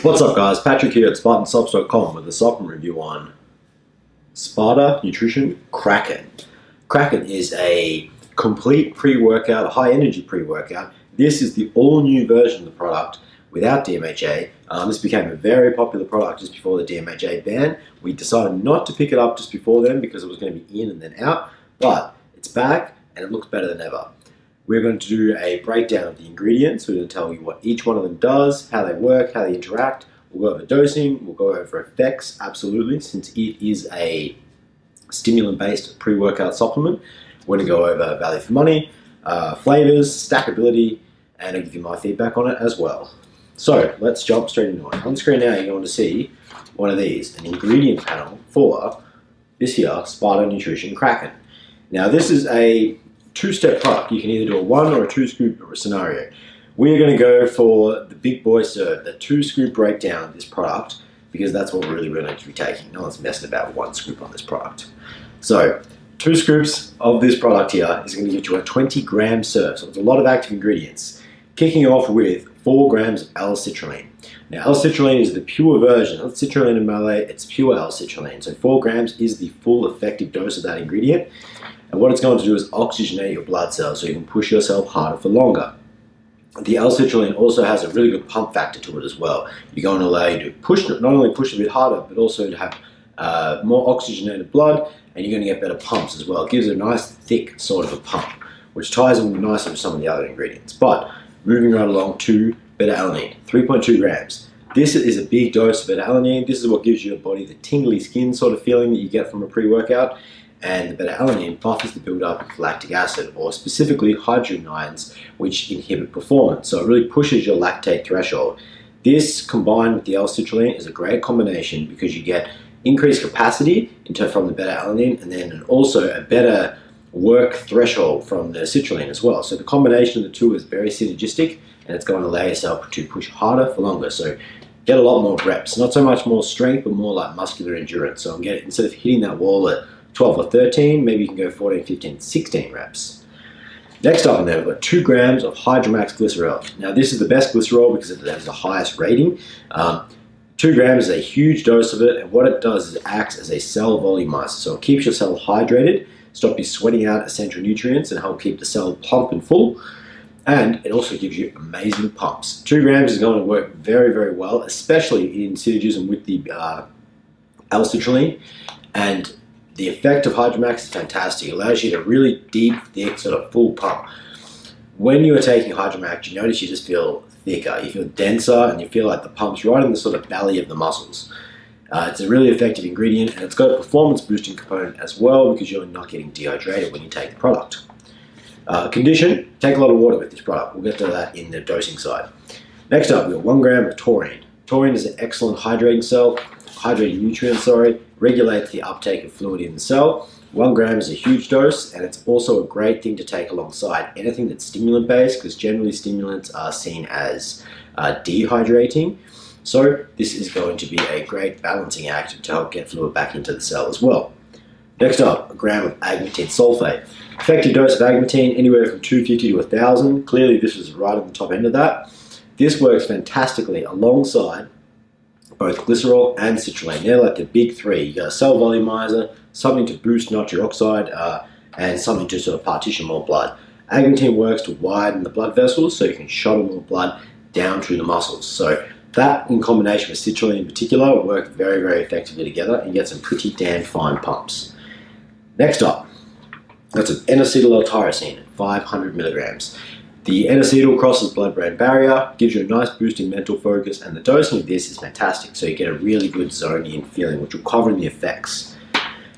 What's up guys, Patrick here at Spartansuppz.com with a supplement review on Sparta Nutrition Kraken. Kraken is a complete pre-workout, high energy pre-workout. This is the all new version of the product without DMHA. This became a very popular product just before the DMHA ban. We decided not to pick it up just before then because it was going to be in and then out, but it's back and it looks better than ever. We're going to do a breakdown of the ingredients. We're going to tell you what each one of them does, how they work, how they interact. We'll go over dosing, we'll go over effects, absolutely, since it is a stimulant-based pre-workout supplement. We're going to go over value for money, flavors, stackability, and I'll give you my feedback on it as well. So let's jump straight into it. On screen now you're going to see one of these, an ingredient panel for this here, Sparta Nutrition Kraken. Now this is a two-step product. You can either do a 1 or a 2 scoop scenario. We're going to go for the big boy serve, the 2 scoop breakdown of this product, because that's what we're really going to be taking. No one's messing about 1 scoop on this product. So 2 scoops of this product here is going to give you a 20 gram serve. So it's a lot of active ingredients. Kicking off with 4 grams of L-citrulline. Now L-citrulline is the pure version. L-citrulline in malate, it's pure L-citrulline. So 4 grams is the full effective dose of that ingredient. And what it's going to do is oxygenate your blood cells so you can push yourself harder for longer. The L-citrulline also has a really good pump factor to it as well. You're going to allow you to push, not only push a bit harder, but also to have more oxygenated blood, and you're going to get better pumps as well. It gives it a nice thick sort of a pump, which ties in nicely with some of the other ingredients. But moving right along to beta-alanine, 3.2 grams. This is a big dose of beta-alanine. This is what gives your body the tingly skin sort of feeling that you get from a pre-workout. And the beta-alanine buffers the build-up of lactic acid, or specifically hydrogen ions, which inhibit performance. So it really pushes your lactate threshold. This, combined with the L-citrulline, is a great combination because you get increased capacity from the beta-alanine, and then also a better work threshold from the citrulline as well. So the combination of the two is very synergistic, and it's going to allow yourself to push harder for longer. So get a lot more reps. Not so much more strength, but more like muscular endurance. So instead of hitting that wall at 12 or 13, maybe you can go 14, 15, 16 reps. Next up in there, we've got 2 grams of Hydromax glycerol. Now this is the best glycerol because it has the highest rating. 2 grams is a huge dose of it, and what it does is it acts as a cell volumizer. So it keeps your cell hydrated, stop you sweating out essential nutrients, and help keep the cell plump and full. And it also gives you amazing pumps. 2 grams is going to work very, very well, especially in synergism with the L-citrulline. And the effect of Hydromax is fantastic. It allows you to really deep, thick, sort of full pump. When you are taking Hydromax, you notice you just feel thicker, you feel denser, and you feel like the pump's right in the sort of belly of the muscles. It's a really effective ingredient, and it's got a performance boosting component as well because you're not getting dehydrated when you take the product. Condition, take a lot of water with this product. We'll get to that in the dosing side. Next up, we've got 1 gram of taurine. Taurine is an excellent hydrating nutrient, regulates the uptake of fluid in the cell. 1 gram is a huge dose, and it's also a great thing to take alongside anything that's stimulant based, because generally stimulants are seen as dehydrating. So this is going to be a great balancing act to help get fluid back into the cell as well. Next up, 1 gram of agmatine sulfate. Effective dose of agmatine anywhere from 250 to 1000. Clearly this is right on the top end of that. This works fantastically alongside both glycerol and citrulline. They're like the big 3. You got a cell volumizer, something to boost nitric oxide, and something to sort of partition more blood. Agmatine works to widen the blood vessels so you can shuttle more blood down through the muscles. So that, in combination with citrulline in particular, work very, very effectively together and get some pretty damn fine pumps. Next up, that's an N-acetyl L-tyrosine, 500 milligrams. The N-acetyl crosses blood-brain barrier, gives you a nice boost in mental focus, and the dosing of this is fantastic, so you get a really good zone-in feeling, which will cover in the effects.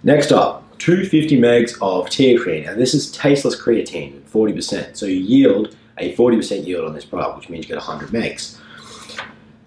Next up, 250 megs of creatine, and this is tasteless creatine, 40%, so you yield a 40% yield on this product, which means you get 100 megs.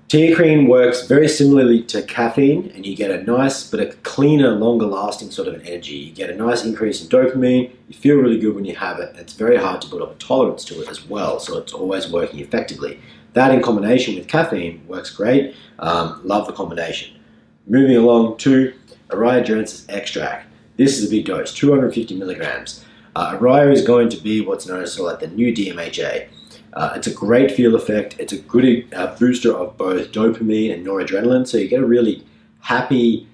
Creatine works very similarly to caffeine, and you get a nice but a cleaner, longer lasting sort of an energy. You get a nice increase in dopamine, you feel really good when you have it, and it's very hard to build up a tolerance to it as well, so it's always working effectively. That in combination with caffeine works great. Love the combination. Moving along to Arrhea extract. This is a big dose, 250 milligrams. Arrhea is going to be what's known as like the new DMHA. It's a great feel effect. It's a good booster of both dopamine and noradrenaline, so you get a really happy,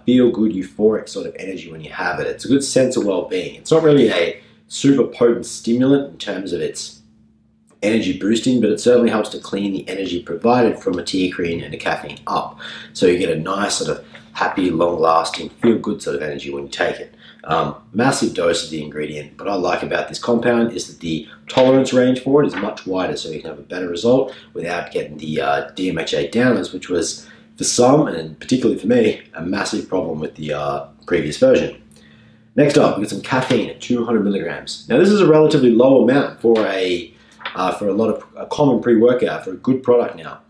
feel-good, euphoric sort of energy when you have it. It's a good sense of well-being. It's not really a super potent stimulant in terms of its energy boosting, but it certainly helps to clean the energy provided from a teacrine and a caffeine up. So you get a nice sort of happy, long-lasting, feel-good sort of energy when you take it. Massive dose of the ingredient. What I like about this compound is that the tolerance range for it is much wider, so you can have a better result without getting the DMHA downers, which was, for some, and particularly for me, a massive problem with the previous version. Next up, we've got some caffeine at 200 milligrams. Now, this is a relatively low amount for a lot of a common pre-workout, for a good product now.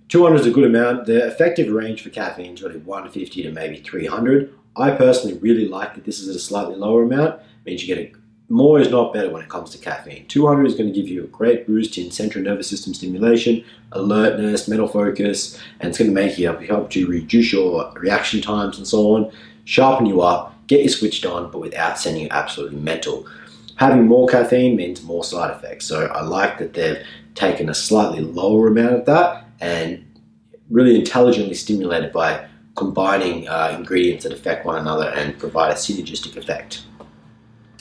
200 is a good amount. The effective range for caffeine is really 150 to maybe 300. I personally really like that this is at a slightly lower amount. It means you get more is not better when it comes to caffeine. 200 is going to give you a great boost in central nervous system stimulation, alertness, mental focus, and it's going to help you reduce your reaction times and so on, sharpen you up, get you switched on, but without sending you absolutely mental. Having more caffeine means more side effects, so I like that they've taken a slightly lower amount of that and really intelligently stimulated by combining ingredients that affect one another and provide a synergistic effect.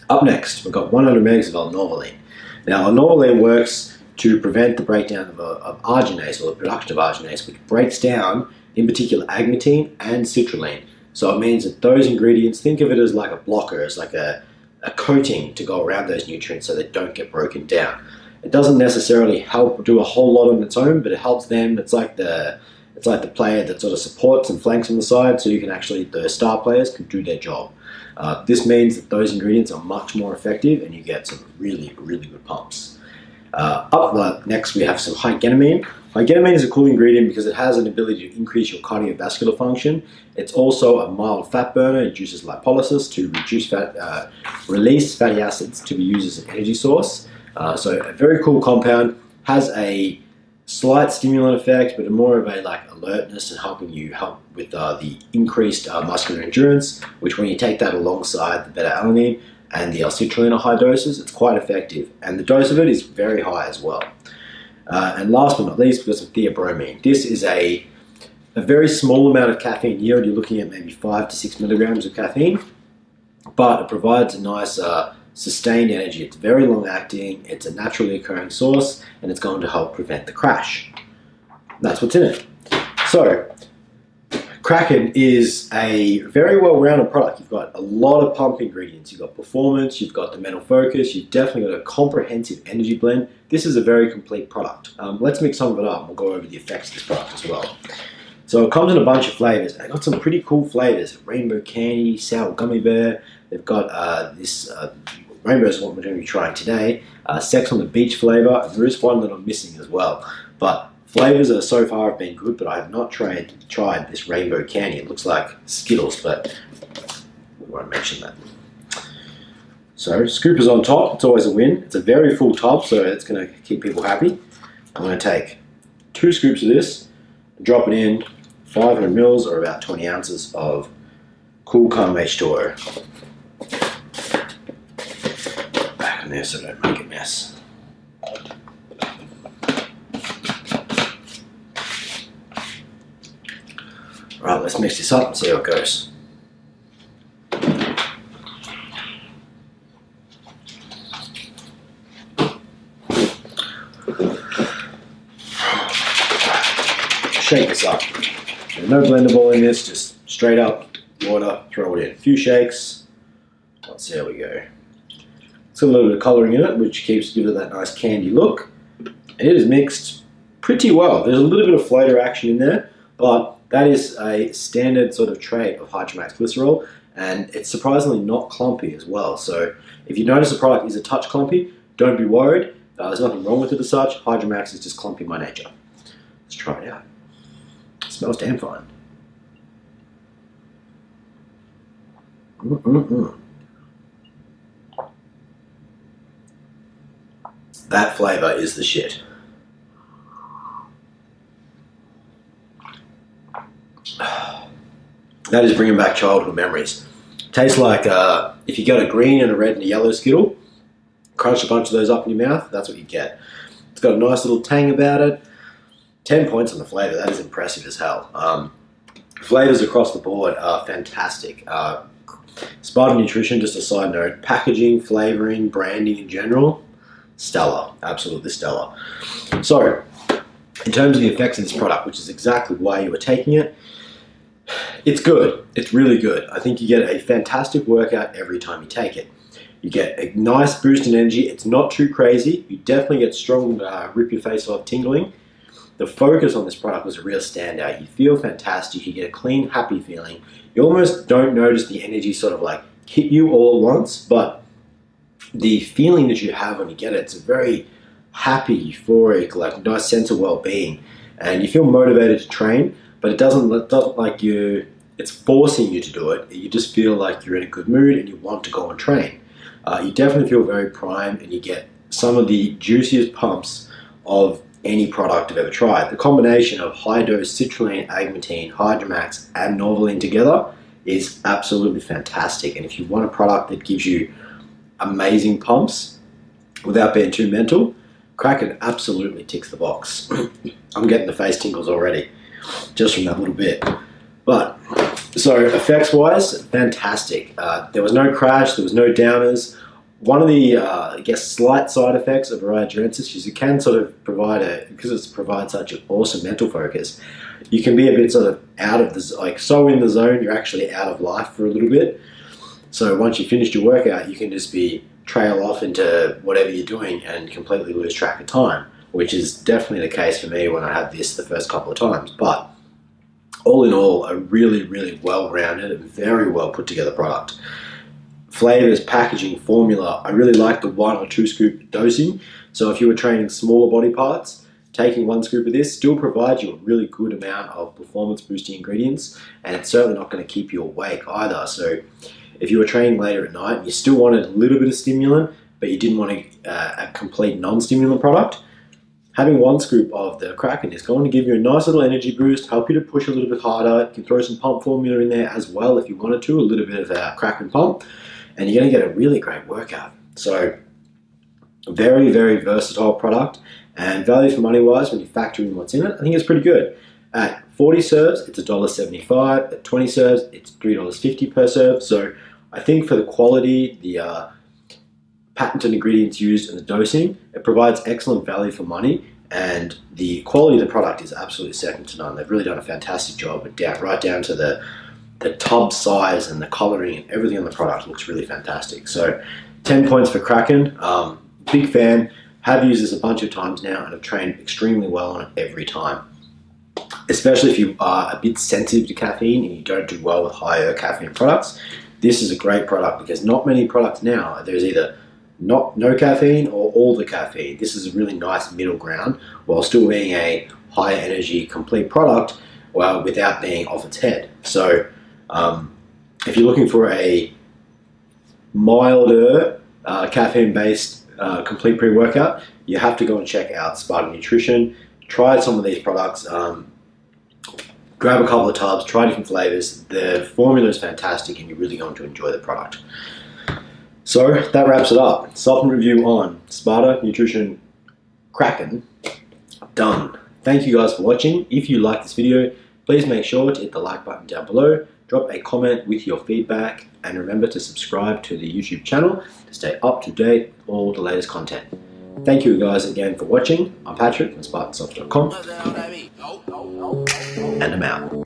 Up next, we've got 100 megs of L-norvaline. Now, L-norvaline works to prevent the breakdown of arginase, or the production of arginase, which breaks down, in particular, agmatine and citrulline. So it means that those ingredients, think of it as like a blocker, as like a coating to go around those nutrients so they don't get broken down. It doesn't necessarily help do a whole lot on its own, but it helps them. It's like the player that sort of supports and flanks on the side, so you can actually, the star players can do their job. This means that those ingredients are much more effective and you get some really, really good pumps. Up next, we have some hygenamine. Hygenamine is a cool ingredient because it has an ability to increase your cardiovascular function. It's also a mild fat burner. It induces lipolysis to release fatty acids to be used as an energy source. So a very cool compound, has a slight stimulant effect, but more of a alertness and helping you with the increased muscular endurance, which when you take that alongside the beta-alanine and the L-citrulline at high doses, it's quite effective. And the dose of it is very high as well. And last but not least, because of theobromine. This is a very small amount of caffeine yield. You're looking at maybe 5 to 6 milligrams of caffeine, but it provides a nice sustained energy. It's very long acting, it's a naturally occurring source, and it's going to help prevent the crash. That's what's in it. So, Kraken is a very well-rounded product. You've got a lot of pump ingredients. You've got performance, you've got the mental focus, you've definitely got a comprehensive energy blend. This is a very complete product. Let's mix some of it up and we'll go over the effects of this product as well. So it comes in a bunch of flavors. They've got some pretty cool flavors. Rainbow candy, sour gummy bear. They've got this rainbow is what we're going to be trying today. Sex on the beach flavor. And there is one that I'm missing as well. But flavors are so far have been good, but I have not tried this rainbow candy. It looks like Skittles, but we won't mention that. So scoop is on top. It's always a win. It's a very full tub, so it's going to keep people happy. I'm going to take 2 scoops of this and drop it in 500 mils or about 20 ounces of cool calm H2O. Back in there so don't make a mess. Right, let's mix this up and see how it goes. Shake this up. There's no blender ball in this, just straight up water, throw it in. A few shakes. Let's see how we go. It's got a little bit of colouring in it, which gives it that nice candy look. And it is mixed pretty well. There's a little bit of floater action in there, but that is a standard sort of trait of Hydromax glycerol, and it's surprisingly not clumpy as well. So if you notice the product is a touch clumpy, don't be worried. There's nothing wrong with it as such. Hydromax is just clumpy by nature. Let's try it out. It smells damn fine. That flavour is the shit. That is bringing back childhood memories. Tastes like if you got a green and a red and a yellow Skittle, crunch a bunch of those up in your mouth, that's what you get. It's got a nice little tang about it. 10 points on the flavour. That is impressive as hell. Flavours across the board are fantastic. Sparta Nutrition, just a side note, packaging, flavouring, branding in general, stellar. Absolutely stellar. So, in terms of the effects of this product, which is exactly why you were taking it, it's good. It's really good. I think you get a fantastic workout every time you take it. You get a nice boost in energy. It's not too crazy. You definitely get strong, rip your face off tingling. The focus on this product was a real standout. You feel fantastic. You get a clean, happy feeling. You almost don't notice the energy sort of like hit you all at once, but the feeling that you have when you get it, it's a very happy, euphoric, like nice sense of well-being. And you feel motivated to train, but it doesn't like you, it's forcing you to do it. You just feel like you're in a good mood and you want to go and train. You definitely feel very primed, and you get some of the juiciest pumps of any product I've ever tried. The combination of high-dose citrulline, agmatine, Hydromax, and Novoline together is absolutely fantastic. And if you want a product that gives you amazing pumps without being too mental, Kraken absolutely ticks the box. I'm getting the face tingles already, just from that little bit. But, so effects-wise, fantastic. There was no crash, there was no downers. One of the, I guess, slight side effects of Ariadrensis is it can sort of provide because it provides such an awesome mental focus, you can be a bit sort of out of the, like so in the zone, you're actually out of life for a little bit. So once you finished your workout, you can just trail off into whatever you're doing and completely lose track of time, which is definitely the case for me when I had this the first couple of times. But all in all, a really, really well-rounded and very well put together product. Flavors, packaging, formula, I really like the 1 or 2 scoop dosing. So if you were training smaller body parts, taking 1 scoop of this still provides you a really good amount of performance boosting ingredients, and it's certainly not going to keep you awake either. So if you were training later at night and you still wanted a little bit of stimulant, but you didn't want a complete non-stimulant product, having 1 scoop of the Kraken is going to give you a nice little energy boost, help you to push a little bit harder. You can throw some pump formula in there as well if you wanted to, a little bit of a Kraken pump, and you're going to get a really great workout. So very, very versatile product, and value for money wise, when you factor in what's in it, I think it's pretty good. At 40 serves, it's $1.75. At 20 serves, it's $3.50 per serve. So I think for the quality, the patented ingredients used, and the dosing, it provides excellent value for money, and the quality of the product is absolutely second to none. They've really done a fantastic job, right down to the tub size and the colouring and everything on the product looks really fantastic. So 10 points for Kraken. Big fan, have used this a bunch of times now and have trained extremely well on it every time. Especially if you are a bit sensitive to caffeine and you don't do well with higher caffeine products, this is a great product because not many products now, there's either no caffeine or all the caffeine. This is a really nice middle ground while still being a high energy complete product, well, without being off its head. So if you're looking for a milder caffeine based complete pre-workout, you have to go and check out Sparta Nutrition. Try some of these products. Grab a couple of tubs, try different flavors. The formula is fantastic and you're really going to enjoy the product. So that wraps it up. Supplement review on Sparta Nutrition Kraken done. Thank you guys for watching. If you like this video, please make sure to hit the like button down below, drop a comment with your feedback, and remember to subscribe to the YouTube channel to stay up to date with all the latest content. Thank you guys again for watching. I'm Patrick from Spartansuppz.com, and I'm out.